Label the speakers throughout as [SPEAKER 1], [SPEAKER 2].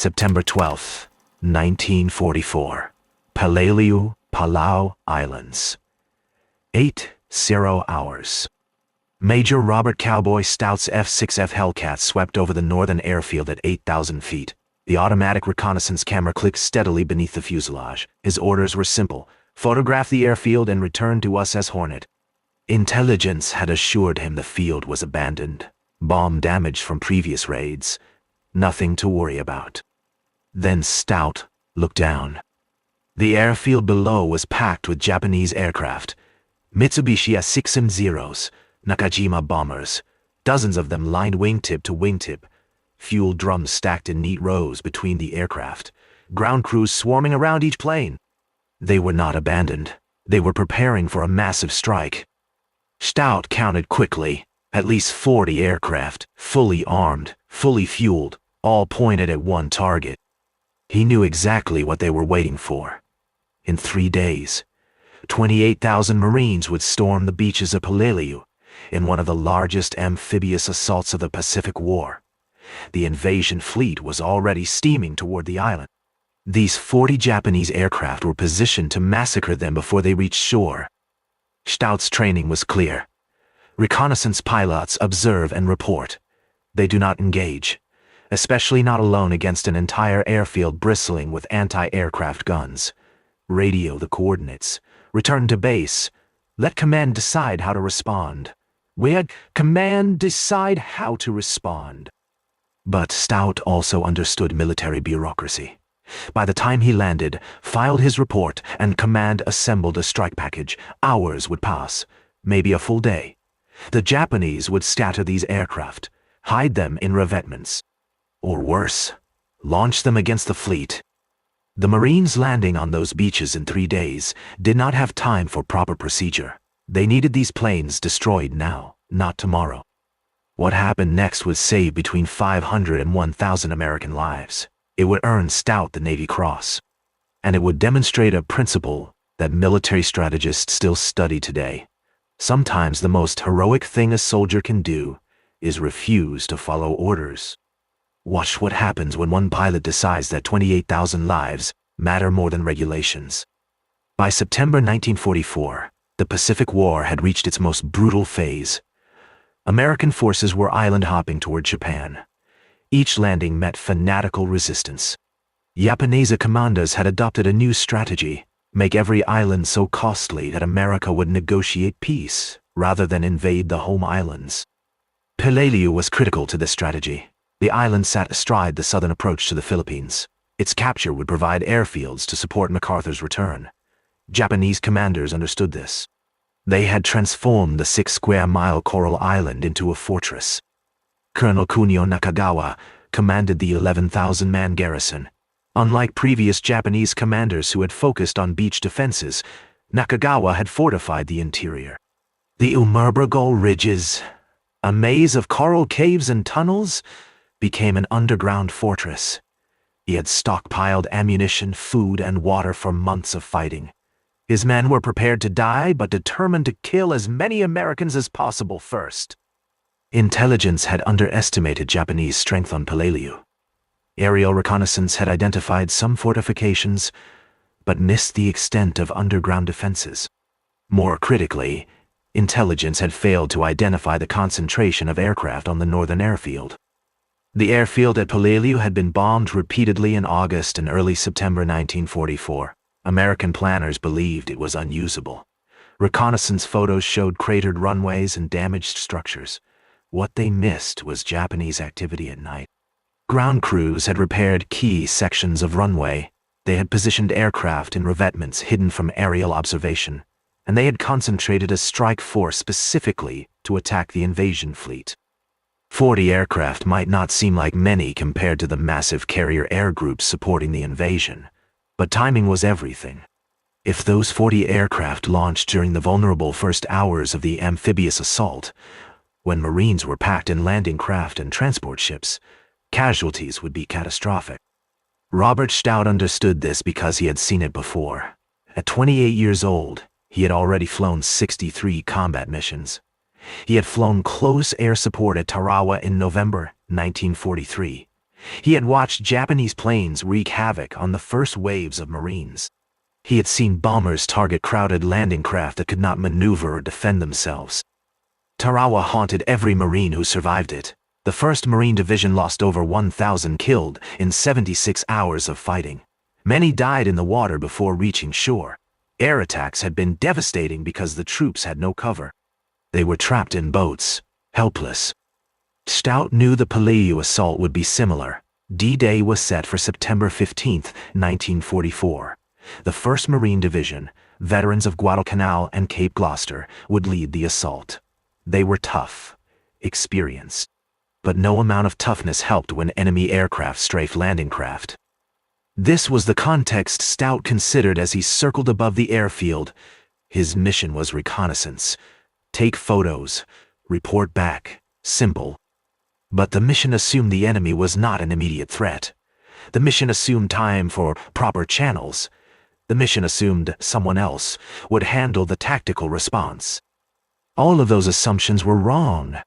[SPEAKER 1] September 12th, 1944. Peleliu, Palau Islands. 8:00 hours. Major Robert Cowboy Stout's F-6F Hellcat swept over the northern airfield at 8,000 feet. The automatic reconnaissance camera clicked steadily beneath the fuselage. His orders were simple: photograph the airfield and return to USS Hornet. Intelligence had assured him the field was abandoned, bomb damage from previous raids. Nothing to worry about. Then Stout looked down. The airfield below was packed with Japanese aircraft. Mitsubishi S-6M0s, Nakajima bombers, dozens of them lined wingtip to wingtip, fuel drums stacked in neat rows between the aircraft, ground crews swarming around each plane. They were not abandoned. They were preparing for a massive strike. Stout counted quickly. At least 40 aircraft, fully armed, fully fueled, all pointed at one target. He knew exactly what they were waiting for. In 3 days, 28,000 Marines would storm the beaches of Peleliu in one of the largest amphibious assaults of the Pacific War. The invasion fleet was already steaming toward the island. These 40 Japanese aircraft were positioned to massacre them before they reached shore. Stout's training was clear. Reconnaissance pilots observe and report. They do not engage, especially not alone against an entire airfield bristling with anti-aircraft guns. Radio the coordinates. Return to base. Let command decide how to respond. Let command decide how to respond. But Stout also understood military bureaucracy. By the time he landed, filed his report, and command assembled a strike package, hours would pass, maybe a full day. The Japanese would scatter these aircraft, hide them in revetments, or worse, launch them against the fleet. The Marines landing on those beaches in 3 days did not have time for proper procedure. They needed these planes destroyed now, not tomorrow. What happened next would save between 500 and 1,000 American lives. It would earn Stout the Navy Cross. And it would demonstrate a principle that military strategists still study today. Sometimes the most heroic thing a soldier can do is refuse to follow orders. Watch what happens when one pilot decides that 28,000 lives matter more than regulations. By September 1944, the Pacific War had reached its most brutal phase. American forces were island hopping toward Japan. Each landing met fanatical resistance. Japanese commanders had adopted a new strategy: make every island so costly that America would negotiate peace rather than invade the home islands. Peleliu was critical to this strategy. The island sat astride the southern approach to the Philippines. Its capture would provide airfields to support MacArthur's return. Japanese commanders understood this. They had transformed the 6-square-mile coral island into a fortress. Colonel Kunio Nakagawa commanded the 11,000-man garrison. Unlike previous Japanese commanders who had focused on beach defenses, Nakagawa had fortified the interior. The Umurbragol Ridges, a maze of coral caves and tunnels, became an underground fortress. He had stockpiled ammunition, food, and water for months of fighting. His men were prepared to die, but determined to kill as many Americans as possible first. Intelligence had underestimated Japanese strength on Peleliu. Aerial reconnaissance had identified some fortifications, but missed the extent of underground defenses. More critically, intelligence had failed to identify the concentration of aircraft on the northern airfield. The airfield at Peleliu had been bombed repeatedly in August and early September 1944. American planners believed it was unusable. Reconnaissance photos showed cratered runways and damaged structures. What they missed was Japanese activity at night. Ground crews had repaired key sections of runway. They had positioned aircraft in revetments hidden from aerial observation, and they had concentrated a strike force specifically to attack the invasion fleet. 40 aircraft might not seem like many compared to the massive carrier air groups supporting the invasion, but timing was everything. If those 40 aircraft launched during the vulnerable first hours of the amphibious assault, when Marines were packed in landing craft and transport ships, casualties would be catastrophic. Robert Stout understood this because he had seen it before. At 28 years old, he had already flown 63 combat missions. He had flown close air support at Tarawa in November 1943. He had watched Japanese planes wreak havoc on the first waves of Marines. He had seen bombers target crowded landing craft that could not maneuver or defend themselves. Tarawa haunted every Marine who survived it. The 1st Marine Division lost over 1,000 killed in 76 hours of fighting. Many died in the water before reaching shore. Air attacks had been devastating because the troops had no cover. They were trapped in boats, helpless. Stout knew the Peleliu assault would be similar. D-Day was set for September 15, 1944. The 1st Marine Division, veterans of Guadalcanal and Cape Gloucester, would lead the assault. They were tough, experienced. But no amount of toughness helped when enemy aircraft strafed landing craft. This was the context Stout considered as he circled above the airfield. His mission was reconnaissance. Take photos, report back, simple. But the mission assumed the enemy was not an immediate threat. The mission assumed time for proper channels. The mission assumed someone else would handle the tactical response. All of those assumptions were wrong.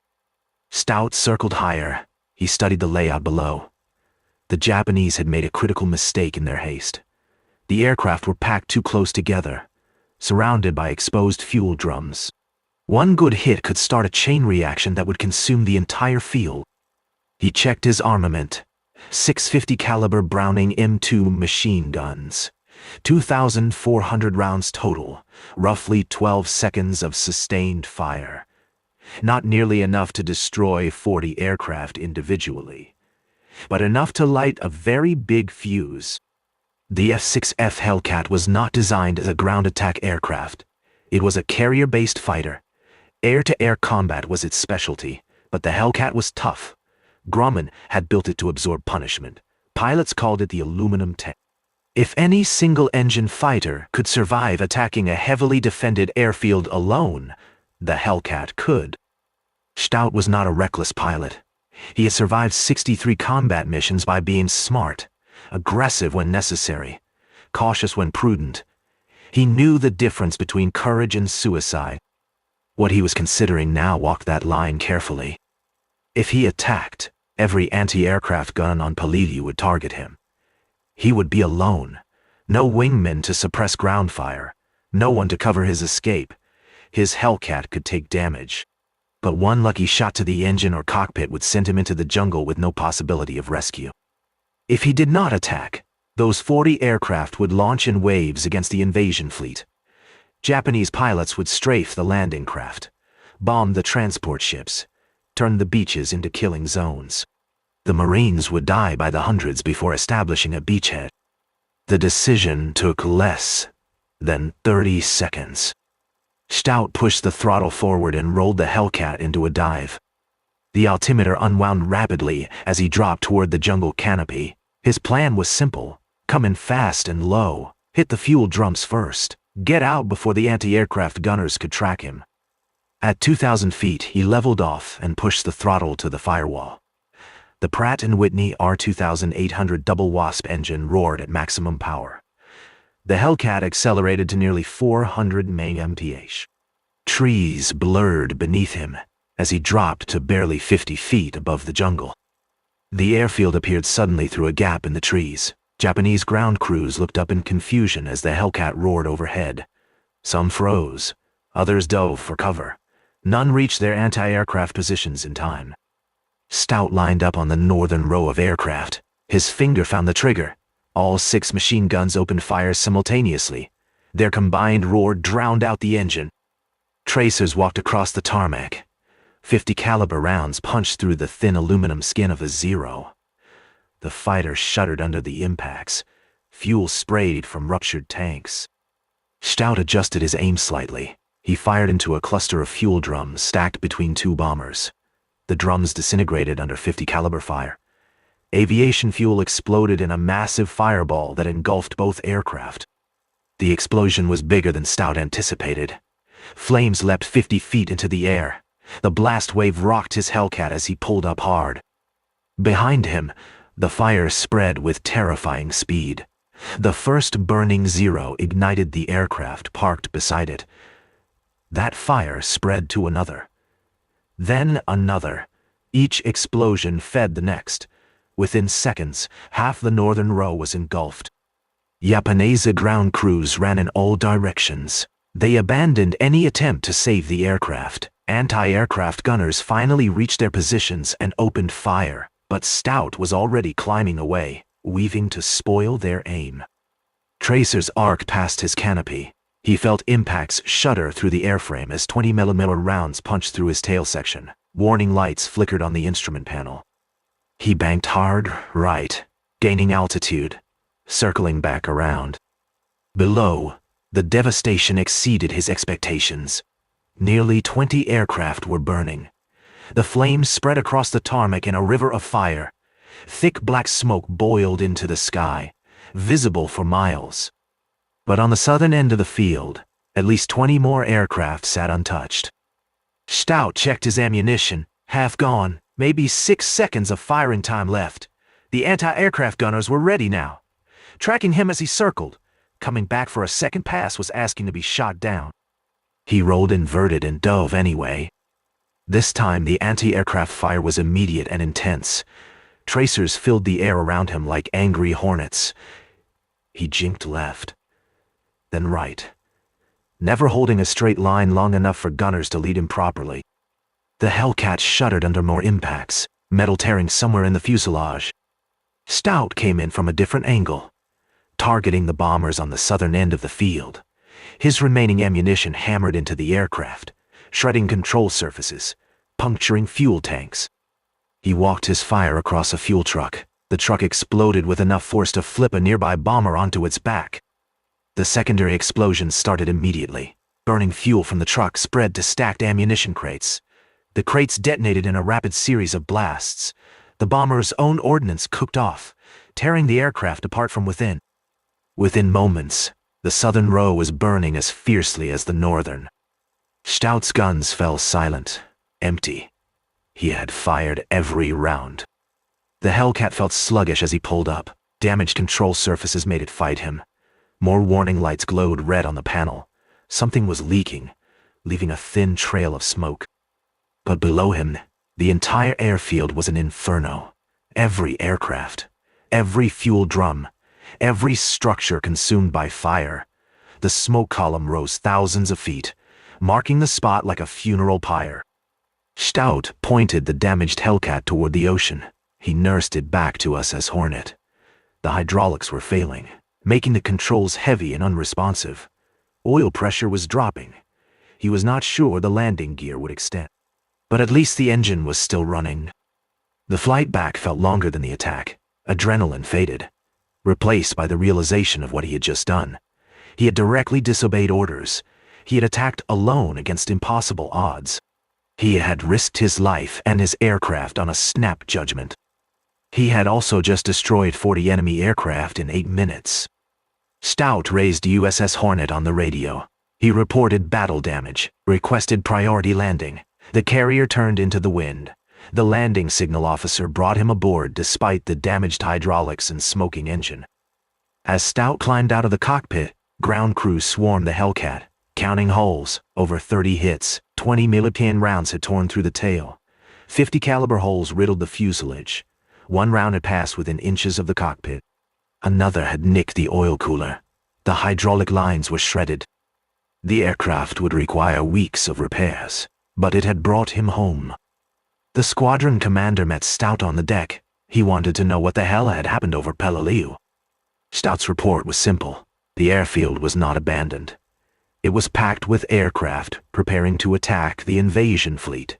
[SPEAKER 1] Stout circled higher. He studied the layout below. The Japanese had made a critical mistake in their haste. The aircraft were packed too close together, surrounded by exposed fuel drums. One good hit could start a chain reaction that would consume the entire field. He checked his armament. 650 caliber Browning M2 machine guns. 2,400 rounds total, roughly 12 seconds of sustained fire. Not nearly enough to destroy 40 aircraft individually, but enough to light a very big fuse. The F-6F Hellcat was not designed as a ground attack aircraft. It was a carrier-based fighter. Air-to-air combat was its specialty, but the Hellcat was tough. Grumman had built it to absorb punishment. Pilots called it the aluminum tank. If any single-engine fighter could survive attacking a heavily defended airfield alone, the Hellcat could. Stout was not a reckless pilot. He had survived 63 combat missions by being smart, aggressive when necessary, cautious when prudent. He knew the difference between courage and suicide. What he was considering now walked that line carefully. If he attacked, every anti-aircraft gun on Peleliu would target him. He would be alone. No wingmen to suppress ground fire. No one to cover his escape. His Hellcat could take damage. But one lucky shot to the engine or cockpit would send him into the jungle with no possibility of rescue. If he did not attack, those 40 aircraft would launch in waves against the invasion fleet. Japanese pilots would strafe the landing craft, bomb the transport ships, turn the beaches into killing zones. The Marines would die by the hundreds before establishing a beachhead. The decision took less than 30 seconds. Stout pushed the throttle forward and rolled the Hellcat into a dive. The altimeter unwound rapidly as he dropped toward the jungle canopy. His plan was simple: come in fast and low, hit the fuel drums first, get out before the anti-aircraft gunners could track him. At 2,000 feet, he leveled off and pushed the throttle to the firewall. The Pratt & Whitney R2800 double wasp engine roared at maximum power. The Hellcat accelerated to nearly 400 mph. Trees blurred beneath him as he dropped to barely 50 feet above the jungle. The airfield appeared suddenly through a gap in the trees. Japanese ground crews looked up in confusion as the Hellcat roared overhead. Some froze, others dove for cover. None reached their anti-aircraft positions in time. Stout lined up on the northern row of aircraft. His finger found the trigger. All 6 machine guns opened fire simultaneously. Their combined roar drowned out the engine. Tracers walked across the tarmac. 50 caliber rounds punched through the thin aluminum skin of a Zero. The fighter shuddered under the impacts. Fuel sprayed from ruptured tanks. Stout adjusted his aim slightly. He fired into a cluster of fuel drums stacked between 2 bombers. The drums disintegrated under 50 caliber fire. Aviation fuel exploded in a massive fireball that engulfed both aircraft. The explosion was bigger than Stout anticipated. Flames leapt 50 feet into the air. The blast wave rocked his Hellcat as he pulled up hard. Behind him, the fire spread with terrifying speed. The first burning Zero ignited the aircraft parked beside it. That fire spread to another. Then another. Each explosion fed the next. Within seconds, half the northern row was engulfed. Japanese ground crews ran in all directions. They abandoned any attempt to save the aircraft. Anti-aircraft gunners finally reached their positions and opened fire, but Stout was already climbing away, weaving to spoil their aim. Tracers arced past his canopy. He felt impacts shudder through the airframe as 20mm rounds punched through his tail section. Warning lights flickered on the instrument panel. He banked hard right, gaining altitude, circling back around. Below, the devastation exceeded his expectations. Nearly 20 aircraft were burning. The flames spread across the tarmac in a river of fire. Thick black smoke boiled into the sky, visible for miles. But on the southern end of the field, at least 20 more aircraft sat untouched. Stout checked his ammunition, half gone, maybe 6 seconds of firing time left. The anti-aircraft gunners were ready now. Tracking him as he circled, coming back for a second pass was asking to be shot down. He rolled inverted and dove anyway. This time the anti-aircraft fire was immediate and intense. Tracers filled the air around him like angry hornets. He jinked left, then right, never holding a straight line long enough for gunners to lead him properly. The Hellcat shuddered under more impacts, metal tearing somewhere in the fuselage. Stout came in from a different angle, targeting the bombers on the southern end of the field. His remaining ammunition hammered into the aircraft, shredding control surfaces, puncturing fuel tanks. He walked his fire across a fuel truck. The truck exploded with enough force to flip a nearby bomber onto its back. The secondary explosions started immediately. Burning fuel from the truck spread to stacked ammunition crates. The crates detonated in a rapid series of blasts. The bomber's own ordnance cooked off, tearing the aircraft apart from within. Within moments, the southern row was burning as fiercely as the northern. Stout's guns fell silent, empty. He had fired every round. The Hellcat felt sluggish as he pulled up. Damaged control surfaces made it fight him. More warning lights glowed red on the panel. Something was leaking, leaving a thin trail of smoke. But below him, the entire airfield was an inferno. Every aircraft, every fuel drum, every structure consumed by fire. The smoke column rose thousands of feet, marking the spot like a funeral pyre. Stout pointed the damaged Hellcat toward the ocean. He nursed it back to USS Hornet. The hydraulics were failing, making the controls heavy and unresponsive. Oil pressure was dropping. He was not sure the landing gear would extend. But at least the engine was still running. The flight back felt longer than the attack. Adrenaline faded, replaced by the realization of what he had just done. He had directly disobeyed orders. He had attacked alone against impossible odds. He had risked his life and his aircraft on a snap judgment. He had also just destroyed 40 enemy aircraft in 8 minutes. Stout raised USS Hornet on the radio. He reported battle damage, requested priority landing. The carrier turned into the wind. The landing signal officer brought him aboard despite the damaged hydraulics and smoking engine. As Stout climbed out of the cockpit, ground crews swarmed the Hellcat, counting holes. Over 30 hits, 20mm rounds had torn through the tail. 50 caliber holes riddled the fuselage. One round had passed within inches of the cockpit. Another had nicked the oil cooler. The hydraulic lines were shredded. The aircraft would require weeks of repairs, but it had brought him home. The squadron commander met Stout on the deck. He wanted to know what the hell had happened over Peleliu. Stout's report was simple. The airfield was not abandoned. It was packed with aircraft preparing to attack the invasion fleet.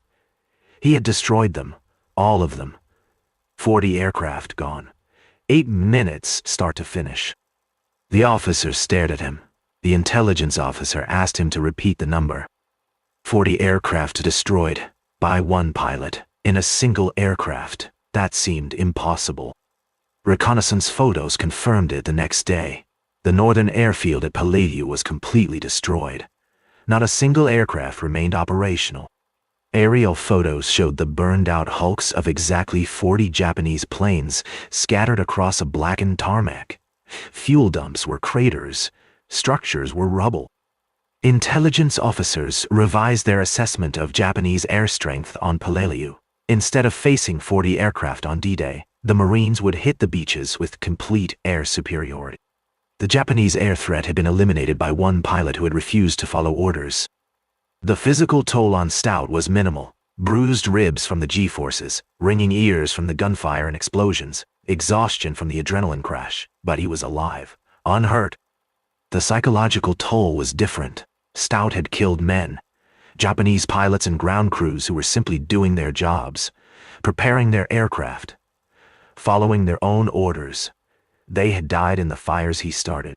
[SPEAKER 1] He had destroyed them, all of them. 40 aircraft gone. 8 minutes start to finish. The officer stared at him. The intelligence officer asked him to repeat the number. 40 aircraft destroyed by one pilot in a single aircraft. That seemed impossible. Reconnaissance photos confirmed it the next day. The northern airfield at Peleliu was completely destroyed. Not a single aircraft remained operational. Aerial photos showed the burned-out hulks of exactly 40 Japanese planes scattered across a blackened tarmac. Fuel dumps were craters. Structures were rubble. Intelligence officers revised their assessment of Japanese air strength on Peleliu. Instead of facing 40 aircraft on D-Day, The Marines would hit the beaches with complete air superiority. The Japanese air threat had been eliminated by one pilot who had refused to follow orders. The physical toll on Stout was minimal. Bruised ribs from the G-forces, ringing ears from the gunfire and explosions, exhaustion from the adrenaline crash, but he was alive, unhurt. The psychological toll was different. Stout had killed men, Japanese pilots and ground crews who were simply doing their jobs, preparing their aircraft, following their own orders. They had died in the fires he started.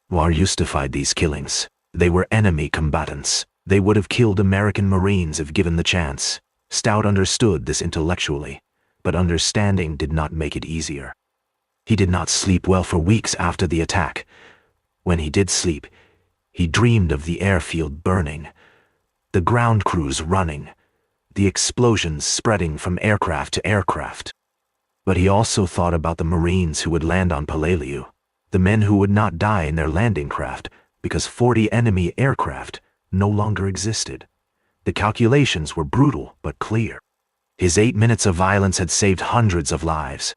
[SPEAKER 1] War justified these killings. They were enemy combatants. They would have killed American Marines if given the chance. Stout understood this intellectually, but understanding did not make it easier. He did not sleep well for weeks after the attack. When he did sleep, he dreamed of the airfield burning, the ground crews running, the explosions spreading from aircraft to aircraft. But he also thought about the Marines who would land on Peleliu, the men who would not die in their landing craft because 40 enemy aircraft no longer existed. The calculations were brutal but clear. His 8 minutes of violence had saved hundreds of lives.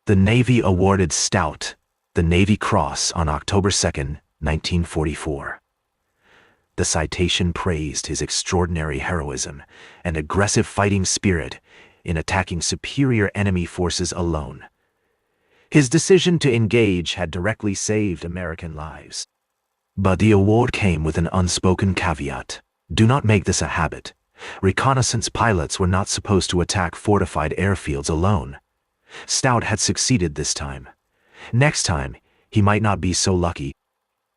[SPEAKER 1] The Navy awarded Stout the Navy Cross on October 2nd, 1944. The citation praised his extraordinary heroism and aggressive fighting spirit in attacking superior enemy forces alone. His decision to engage had directly saved American lives. But the award came with an unspoken caveat. Do not make this a habit. Reconnaissance pilots were not supposed to attack fortified airfields alone. Stout had succeeded this time. Next time, he might not be so lucky.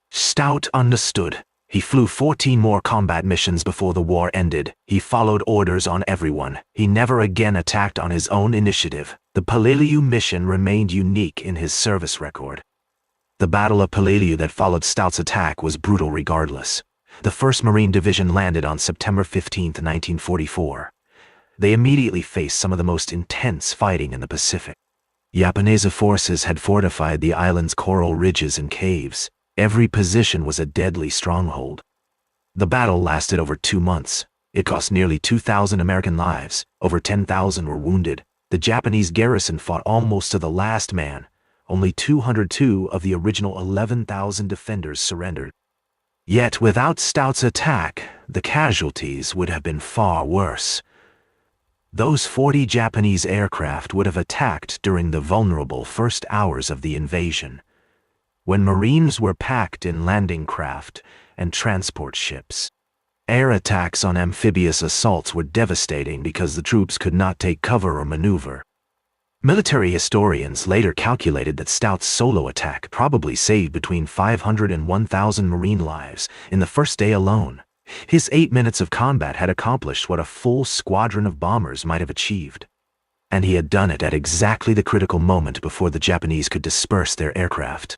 [SPEAKER 1] Stout understood. He flew 14 more combat missions before the war ended. He followed orders on everyone. He never again attacked on his own initiative. The Peleliu mission remained unique in his service record. The Battle of Peleliu that followed Stout's attack was brutal regardless. The 1st Marine Division landed on September 15, 1944. They immediately faced some of the most intense fighting in the Pacific. Japanese forces had fortified the island's coral ridges and caves. Every position was a deadly stronghold. The battle lasted over 2 months. It cost nearly 2,000 American lives. Over 10,000 were wounded. The Japanese garrison fought almost to the last man. Only 202 of the original 11,000 defenders surrendered. Yet without Stout's attack, the casualties would have been far worse. Those 40 Japanese aircraft would have attacked during the vulnerable first hours of the invasion, when Marines were packed in landing craft and transport ships. Air attacks on amphibious assaults were devastating because the troops could not take cover or maneuver. Military historians later calculated that Stout's solo attack probably saved between 500 and 1,000 Marine lives in the first day alone. His 8 minutes of combat had accomplished what a full squadron of bombers might have achieved. And he had done it at exactly the critical moment before the Japanese could disperse their aircraft.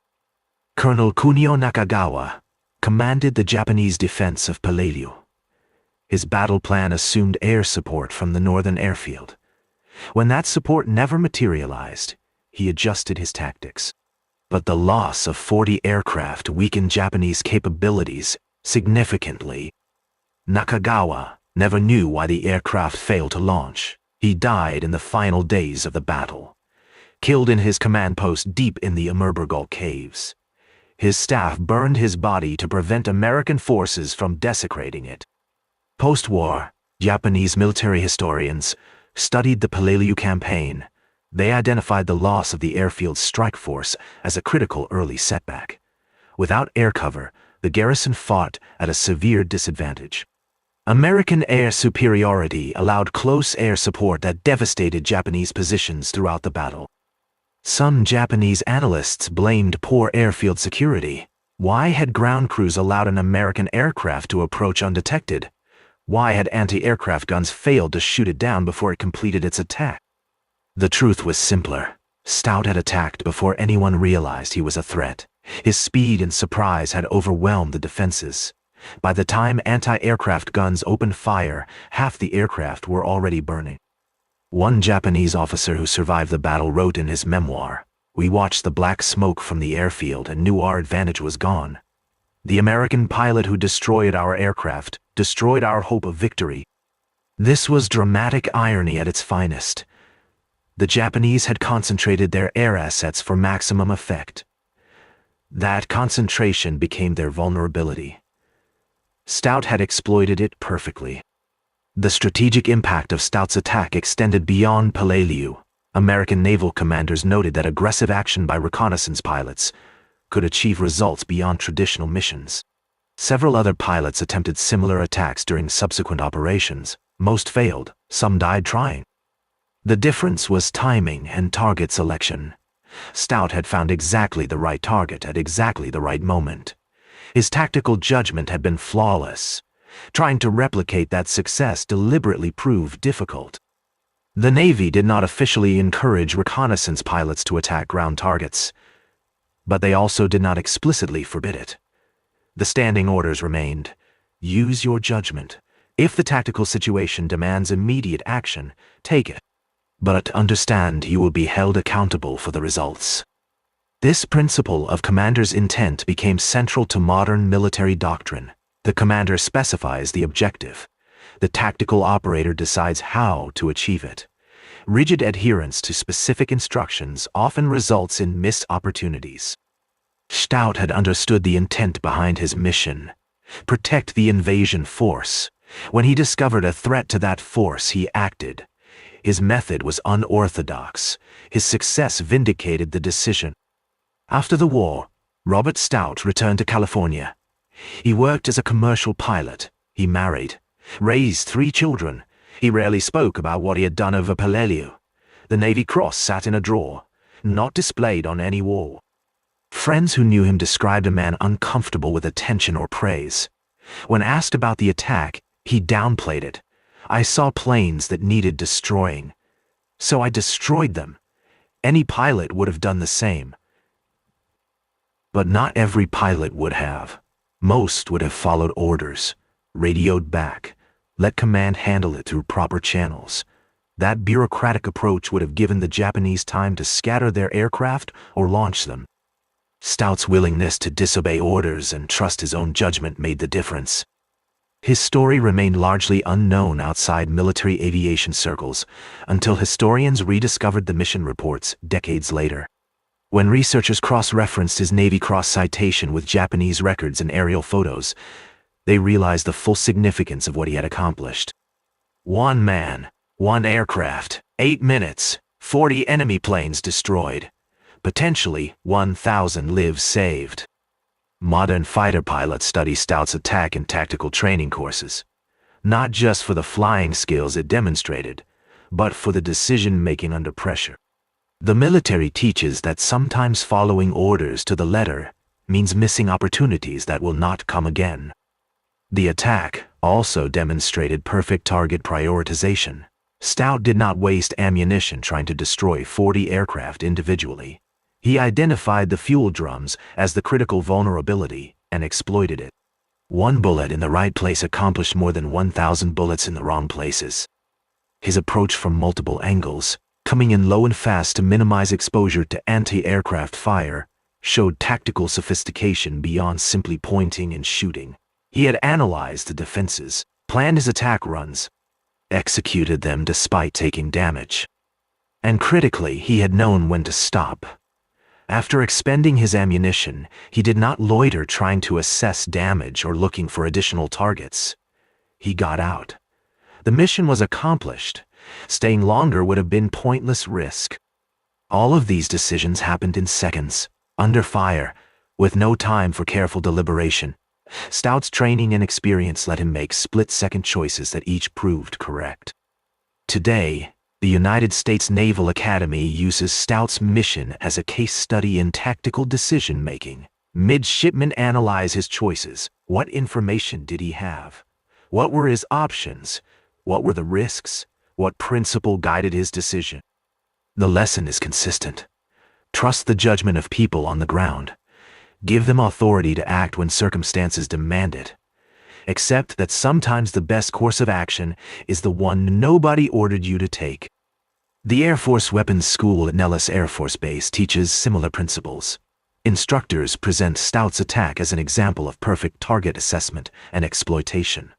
[SPEAKER 1] Colonel Kunio Nakagawa commanded the Japanese defense of Peleliu. His battle plan assumed air support from the northern airfield. When that support never materialized, he adjusted his tactics. But the loss of 40 aircraft weakened Japanese capabilities significantly. Nakagawa never knew why the aircraft failed to launch. He died in the final days of the battle, killed in his command post deep in the Immerbergol caves. His staff burned his body to prevent American forces from desecrating it. Post-war, Japanese military historians studied the Peleliu campaign. They identified the loss of the airfield's strike force as a critical early setback. Without air cover, the garrison fought at a severe disadvantage. American air superiority allowed close air support that devastated Japanese positions throughout the battle. Some Japanese analysts blamed poor airfield security. Why had ground crews allowed an American aircraft to approach undetected? Why had anti-aircraft guns failed to shoot it down before it completed its attack? The truth was simpler. Stout had attacked before anyone realized he was a threat. His speed and surprise had overwhelmed the defenses. By the time anti-aircraft guns opened fire, half the aircraft were already burning. One Japanese officer who survived the battle wrote in his memoir, "We watched the black smoke from the airfield and knew our advantage was gone. The American pilot who destroyed our aircraft destroyed our hope of victory." This was dramatic irony at its finest. The Japanese had concentrated their air assets for maximum effect. That concentration became their vulnerability. Stout had exploited it perfectly. The strategic impact of Stout's attack extended beyond Peleliu. American naval commanders noted that aggressive action by reconnaissance pilots could achieve results beyond traditional missions. Several other pilots attempted similar attacks during subsequent operations. Most failed, some died trying. The difference was timing and target selection. Stout had found exactly the right target at exactly the right moment. His tactical judgment had been flawless. Trying to replicate that success deliberately proved difficult. The Navy did not officially encourage reconnaissance pilots to attack ground targets, but they also did not explicitly forbid it. The standing orders remained: use your judgment. If the tactical situation demands immediate action, take it. But understand you will be held accountable for the results. This principle of commander's intent became central to modern military doctrine. The commander specifies the objective. The tactical operator decides how to achieve it. Rigid adherence to specific instructions often results in missed opportunities. Stout had understood the intent behind his mission: protect the invasion force. When he discovered a threat to that force, he acted. His method was unorthodox. His success vindicated the decision. After the war, Robert Stout returned to California. He worked as a commercial pilot. He married, raised 3 children. He rarely spoke about what he had done over Peleliu. The Navy Cross sat in a drawer, not displayed on any wall. Friends who knew him described a man uncomfortable with attention or praise. When asked about the attack, he downplayed it. I saw planes that needed destroying, so I destroyed them. Any pilot would have done the same. But not every pilot would have. Most would have followed orders, radioed back, let command handle it through proper channels. That bureaucratic approach would have given the Japanese time to scatter their aircraft or launch them. Stout's willingness to disobey orders and trust his own judgment made the difference. His story remained largely unknown outside military aviation circles until historians rediscovered the mission reports decades later. When researchers cross-referenced his Navy Cross citation with Japanese records and aerial photos, they realized the full significance of what he had accomplished. 1 man, 1 aircraft, 8 minutes, 40 enemy planes destroyed. Potentially 1,000 lives saved. Modern fighter pilots study Stout's attack in tactical training courses, not just for the flying skills it demonstrated, but for the decision-making under pressure. The military teaches that sometimes following orders to the letter means missing opportunities that will not come again. The attack also demonstrated perfect target prioritization. Stout did not waste ammunition trying to destroy 40 aircraft individually. He identified the fuel drums as the critical vulnerability and exploited it. 1 bullet in the right place accomplished more than 1,000 bullets in the wrong places. His approach from multiple angles, coming in low and fast to minimize exposure to anti-aircraft fire, showed tactical sophistication beyond simply pointing and shooting. He had analyzed the defenses, planned his attack runs, executed them despite taking damage. And critically, he had known when to stop. After expending his ammunition, he did not loiter trying to assess damage or looking for additional targets. He got out. The mission was accomplished. Staying longer would have been pointless risk. All of these decisions happened in seconds, under fire, with no time for careful deliberation. Stout's training and experience let him make split-second choices that each proved correct. Today, the United States Naval Academy uses Stout's mission as a case study in tactical decision-making. Midshipmen analyze his choices. What information did he have? What were his options? What were the risks? What principle guided his decision? The lesson is consistent. Trust the judgment of people on the ground. Give them authority to act when circumstances demand it. Accept that sometimes the best course of action is the one nobody ordered you to take. The Air Force Weapons School at Nellis Air Force Base teaches similar principles. Instructors present Stout's attack as an example of perfect target assessment and exploitation.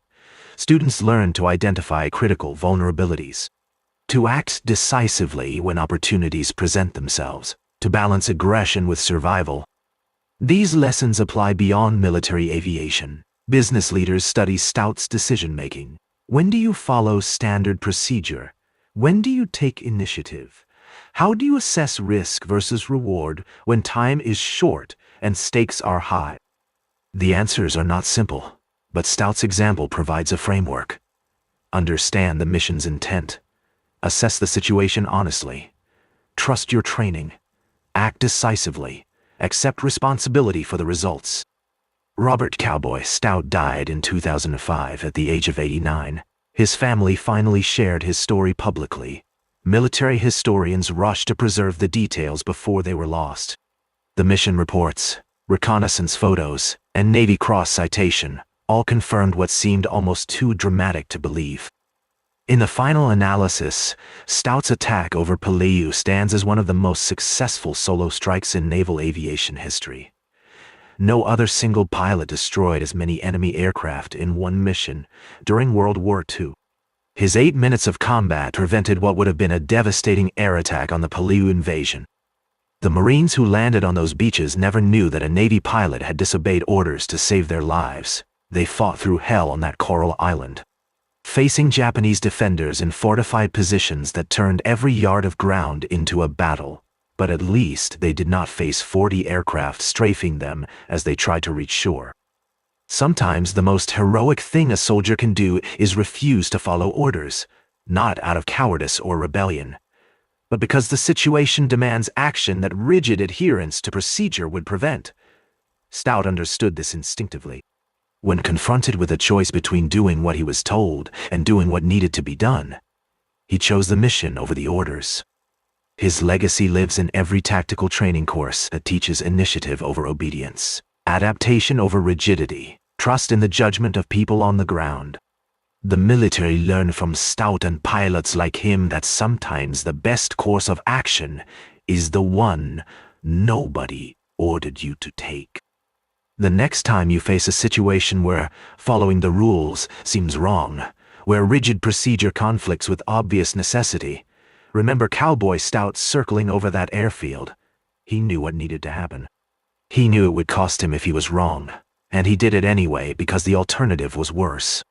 [SPEAKER 1] Students learn to identify critical vulnerabilities. to act decisively when opportunities present themselves, to balance aggression with survival. These lessons apply beyond military aviation. Business leaders study Stout's decision-making. When do you follow standard procedure? When do you take initiative? How do you assess risk versus reward when time is short and stakes are high? The answers are not simple, but Stout's example provides a framework. Understand the mission's intent. Assess the situation honestly. Trust your training. Act decisively. Accept responsibility for the results. Robert Cowboy Stout died in 2005 at the age of 89. His family finally shared his story publicly. Military historians rushed to preserve the details before they were lost. The mission reports, reconnaissance photos, and Navy Cross citation all confirmed what seemed almost too dramatic to believe. In the final analysis, Stout's attack over Peleliu stands as one of the most successful solo strikes in naval aviation history. No other single pilot destroyed as many enemy aircraft in one mission during World War II. His 8 minutes of combat prevented what would have been a devastating air attack on the Peleliu invasion. The Marines who landed on those beaches never knew that a Navy pilot had disobeyed orders to save their lives. They fought through hell on that coral island, facing Japanese defenders in fortified positions that turned every yard of ground into a battle. But at least they did not face 40 aircraft strafing them as they tried to reach shore. Sometimes the most heroic thing a soldier can do is refuse to follow orders, not out of cowardice or rebellion, but because the situation demands action that rigid adherence to procedure would prevent. Stout understood this instinctively. When confronted with a choice between doing what he was told and doing what needed to be done, he chose the mission over the orders. His legacy lives in every tactical training course that teaches initiative over obedience, adaptation over rigidity, trust in the judgment of people on the ground. The military learned from Stout and pilots like him that sometimes the best course of action is the one nobody ordered you to take. The next time you face a situation where following the rules seems wrong, where rigid procedure conflicts with obvious necessity, remember Cowboy Stout circling over that airfield. He knew what needed to happen. He knew it would cost him if he was wrong, and he did it anyway because the alternative was worse.